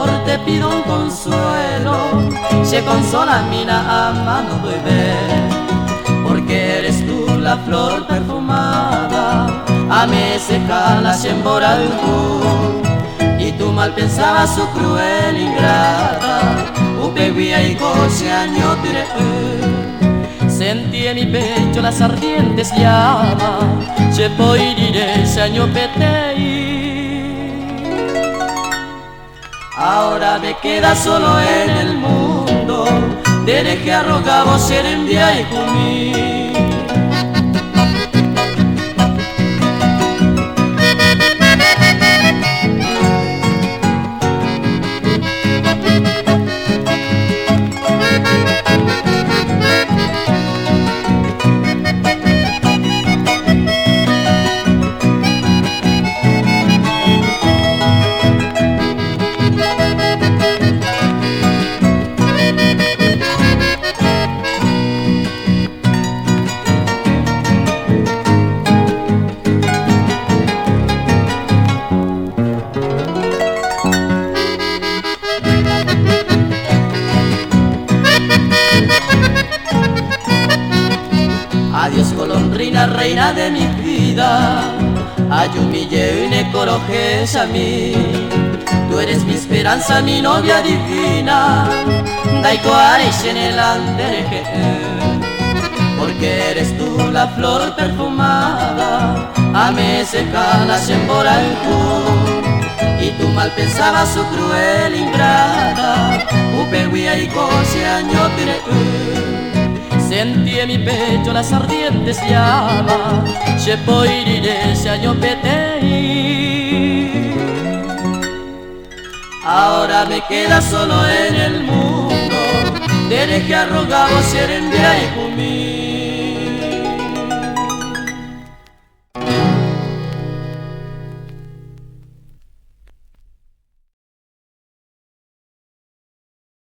flor te pido un consuelo, se consola mina amando bebé, porque eres tú la flor perfumada, a me seca la sembora y tú mal pensabas su cruel ingrata, upevía y coche año tiré. Sentí en mi pecho las ardientes llamas, se poi diré se año petei. Ahora me queda solo en el mundo, desde que arrogaba ser envía y conmigo. Adiós golondrina, reina de mi vida, ayumille y ne corojes a mí. Tú eres mi esperanza, mi novia divina, daiko areis en el andereje, porque eres tú la flor perfumada, a me seca la sembora el cu, y tú mal pensabas su cruel ingrata, upehuia y coche año pire. Sentí en mi pecho las ardientes llamas, se poi diré se año petei. Ahora me queda solo en el mundo, desde que arrogaba ser enviado y conmigo.